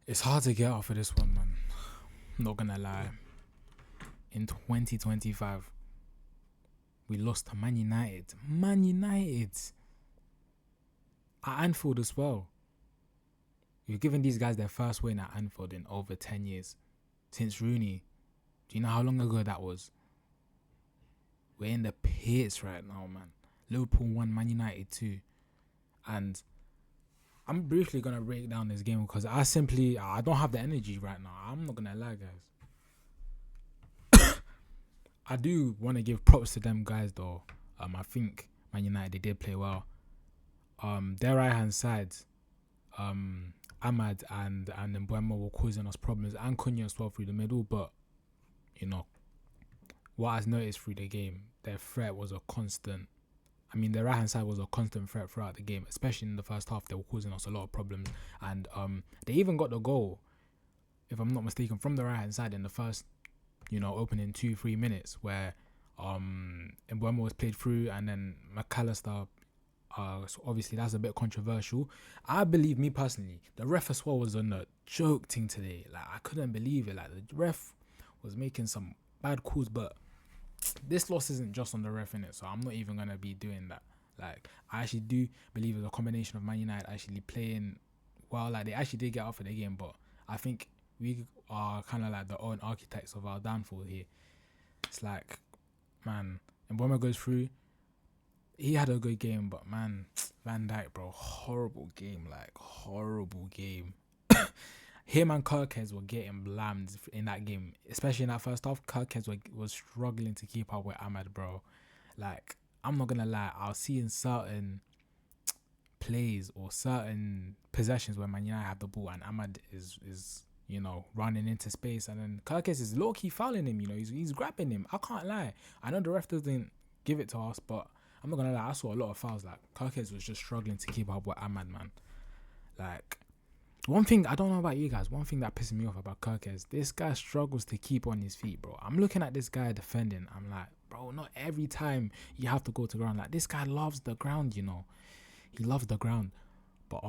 It's hard to get off of this one, man. Not gonna lie. In 2025, we lost to Man United. Man United. At Anfield as well. We've given these guys their first win at Anfield in over 10 years. Since Rooney. Do you know how long ago that was? We're in the pits right now, man. Liverpool 1, Man United 2. And I'm briefly going to break down this game because I don't have the energy right now. I'm not going to lie, guys. I do want to give props to them guys, though. I think Man United, they did play well. Their right-hand side, Ahmad and Mbeumo were causing us problems, and Cunha as well through the middle, but, you know, what I've noticed through the game, their threat was a constant. I mean, their right-hand side was a constant threat throughout the game, especially in the first half. They were causing us a lot of problems, and they even got the goal, if I'm not mistaken, from the right-hand side in the first, opening 2-3 minutes, where Mbeumo was played through, and then McAllister. So obviously that's a bit controversial. I believe, me personally, the ref as well was on a joke thing today. Like, I couldn't believe it. Like, the ref was making some bad calls, but this loss isn't just on the ref in it, so I'm not even gonna be doing that. Like, I actually do believe it's a combination of Man United actually playing well. Like, they actually did get up for the game, but I think we are kind of like the own architects of our downfall here. It's like, man, and Mbeumo goes through. He had a good game, but man, Van Dijk, bro, horrible game. Him and Kirkes were getting blammed in that game, especially in that first half. Kirkes was struggling to keep up with Ahmad, bro. Like, I'm not gonna lie, I was seeing certain plays or certain possessions where Man United have the ball and Ahmad is running into space, and then Kirkes is low key fouling him. He's grabbing him. I can't lie. I know the ref doesn't give it to us, but I'm not gonna lie, I saw a lot of fouls. Like, Kirkes was just struggling to keep up with Ahmad, man. Like, one thing, I don't know about you guys, one thing that pisses me off about Kirkes, this guy struggles to keep on his feet, bro. I'm looking at this guy defending. I'm like, bro, not every time you have to go to ground. Like, this guy loves the ground, He loves the ground. But,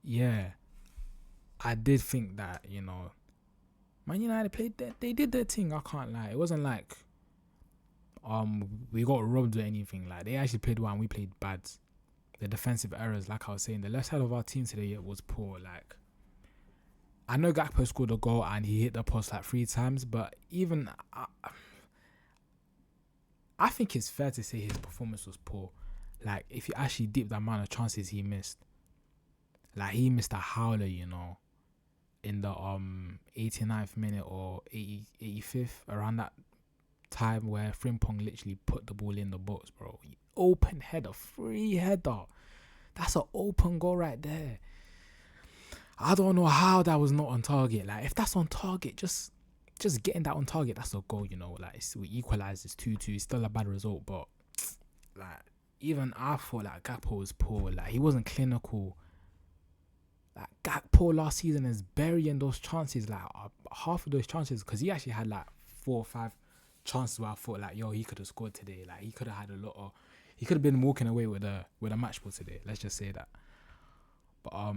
yeah, I did think that, Man United played they did their thing, I can't lie. It wasn't like we got robbed or anything. Like, they actually played well and we played bad. The defensive errors, like I was saying, the left side of our team today was poor. Like, I know Gakpo scored a goal and he hit the post like 3 times, but even I think it's fair to say his performance was poor. Like, if you actually deep the amount of chances he missed, like, he missed a howler, in the 89th minute or 85th, around that time, where Frimpong literally put the ball in the box, bro. Open header, free header. That's an open goal right there. I don't know how that was not on target. Like, if that's on target, just getting that on target, that's a goal, Like, we equalised, it's 2-2. It's still a bad result, but like, even I thought like Gakpo was poor. Like, he wasn't clinical. Like, Gakpo last season is burying those chances, like half of those chances, because he actually had like 4 or 5 chances where I thought like, yo, he could have scored today. Like, he could have had he could have been walking away with a match ball today. Let's just say that. But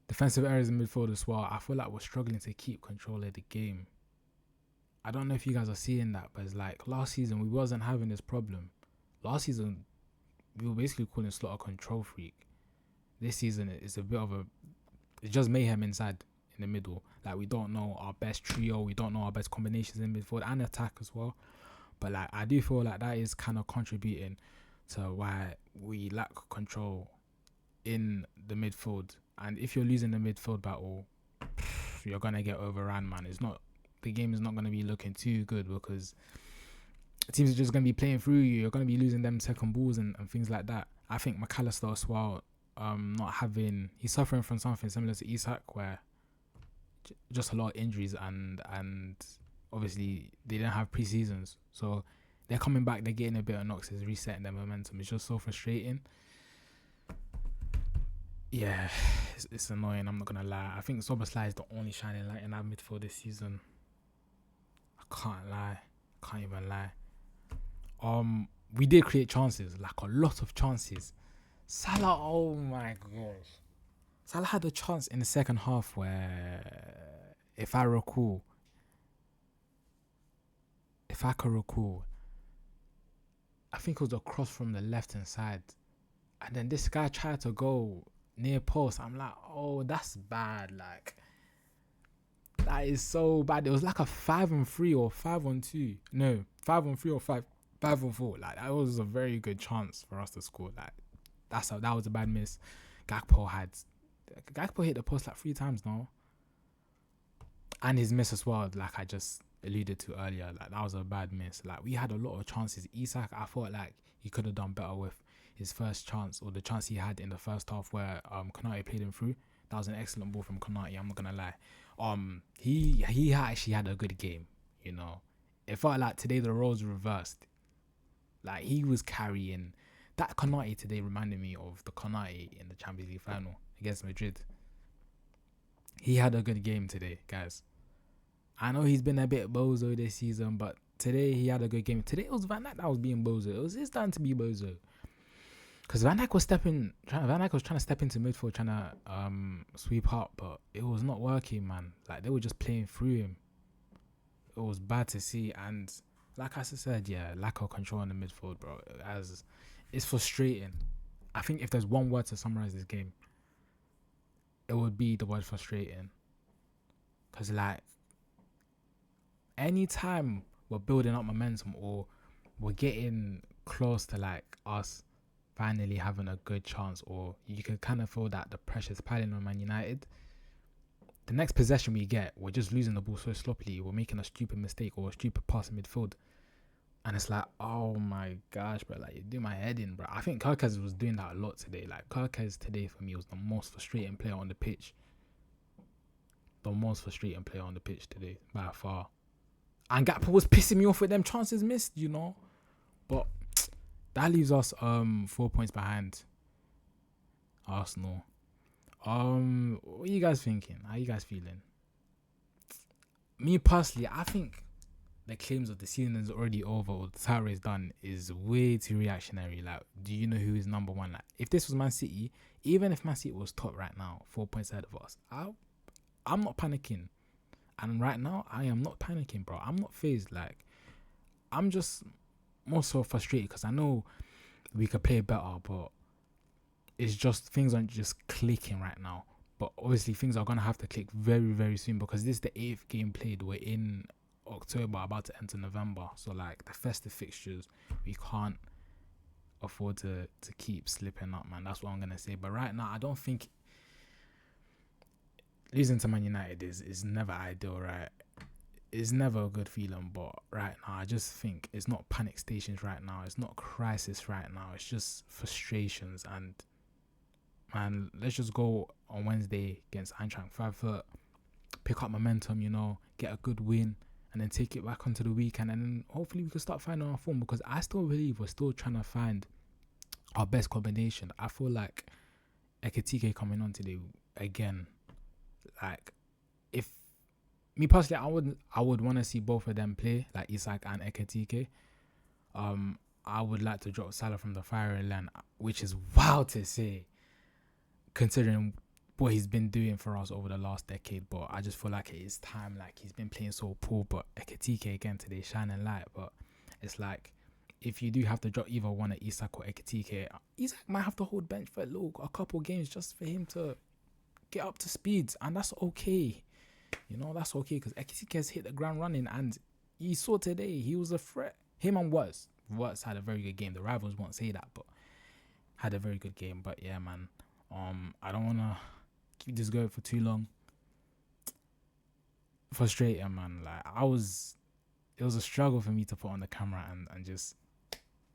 defensive errors in midfield as well. I feel like we're struggling to keep control of the game. I don't know if you guys are seeing that, but it's like last season we wasn't having this problem. Last season we were basically calling Slot a control freak. This season it's a bit of it's just mayhem inside in the middle. Like, we don't know our best trio, we don't know our best combinations in midfield and attack as well. But like, I do feel like that is kind of contributing to why we lack control in the midfield. And if you're losing the midfield battle, you're gonna get overrun, man. The game is not gonna be looking too good, because teams are just gonna be playing through you. You're gonna be losing them second balls and things like that. I think McAllister as well, he's suffering from something similar to Isak, where just a lot of injuries, and obviously they didn't have pre-seasons, so they're coming back, they're getting a bit of knocks, it's resetting their momentum. It's just so frustrating. Yeah, it's annoying, I'm not gonna lie. I think Szoboszlai is the only shining light in our midfield this season. I can't even lie. We did create chances, like a lot of chances. Salah, oh my gosh, Salah had a chance in the second half where, if I can recall, I think it was a cross from the left hand side, and then this guy tried to go near post. I'm like, oh, that's bad. Like, that is so bad. It was like a 5-on-3 or 5-on-2. No, 5-on-3 or 5-on-4. Like, that was a very good chance for us to score. Like, that was a bad miss. Gakpo hit the post like 3 times now, and his miss as well. Like I just alluded to earlier, like that was a bad miss. Like we had a lot of chances. Isak, I thought like he could have done better with his first chance, or the chance he had in the first half where Konate played him through. That was an excellent ball from Konate. I'm not gonna lie. He actually had a good game. You know, it felt like today the roles reversed. Like he was carrying. That Konate today reminded me of the Konate in the Champions League final against Madrid. He had a good game today, guys. I know he's been a bit bozo this season, but today he had a good game. Today it was Van Dijk that was being bozo. It was his time to be bozo. Because Van Dijk was trying to step into midfield, trying to sweep up, but it was not working, man. Like they were just playing through him. It was bad to see, and like I said, yeah, lack of control in the midfield, bro. It's frustrating. I think if there's one word to summarize this game, it would be the word frustrating. Because like, anytime we're building up momentum or we're getting close to like us finally having a good chance, or you can kind of feel that the pressure's piling on Man United, the next possession we get, we're just losing the ball so sloppily. We're making a stupid mistake or a stupid pass in midfield. And it's like, oh my gosh, bro, like, you do my head in, bro. I think Kirkes was doing that a lot today. Like, Kirkes today for me was the most frustrating player on the pitch. The most frustrating player on the pitch today, by far. And Gakpo was pissing me off with them chances missed, you know. But that leaves us 4 points behind Arsenal. What are you guys thinking? How are you guys feeling? Me personally, I think the claims of the season is already over or the title is done is way too reactionary. Like, do you know who is number one? Like, if this was Man City, even if Man City was top right now, 4 points ahead of us, I'm not panicking. And right now, I am not panicking, bro. I'm not phased. Like, I'm just more so frustrated because I know we could play better, but it's just things aren't just clicking right now. But obviously, things are going to have to click very, very soon because this is the 8th game played. We're in October, about to enter November. So, like, the festive fixtures, we can't afford to keep slipping up, man. That's what I'm going to say. But right now, I don't think losing to Man United is never ideal, right? It's never a good feeling, but right now, I just think it's not panic stations right now. It's not crisis right now. It's just frustrations. And, man, let's just go on Wednesday against Eintracht Frankfurt, pick up momentum, you know, get a good win, and then take it back onto the weekend. And then hopefully we can start finding our form because I still believe we're still trying to find our best combination. I feel like Ekitike coming on today again, like, if me personally, I would want to see both of them play, like Isak and Ekitike. I would like to drop Salah from the firing line, which is wild to say, considering what he's been doing for us over the last decade. But I just feel like it is time. Like, he's been playing so poor, but Ekitike again today shining light. But it's like, if you do have to drop either one of Isak or Ekitike, Isak might have to hold bench for a couple games just for him to get up to speed, and that's okay. You know, that's okay because Ekitike has hit the ground running, and you saw today he was a threat. Him and Wirtz had a very good game. The rivals won't say that, but had a very good game. But yeah, man, I don't want to keep this going for too long. Frustrating, man. Like, it was a struggle for me to put on the camera and just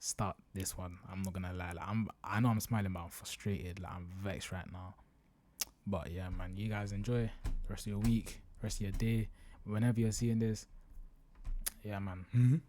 start this one. I'm not gonna lie. Like, I know I'm smiling, but I'm frustrated. Like, I'm vexed right now. But yeah, man, you guys enjoy the rest of your week, rest of your day, whenever you're seeing this. Yeah, man.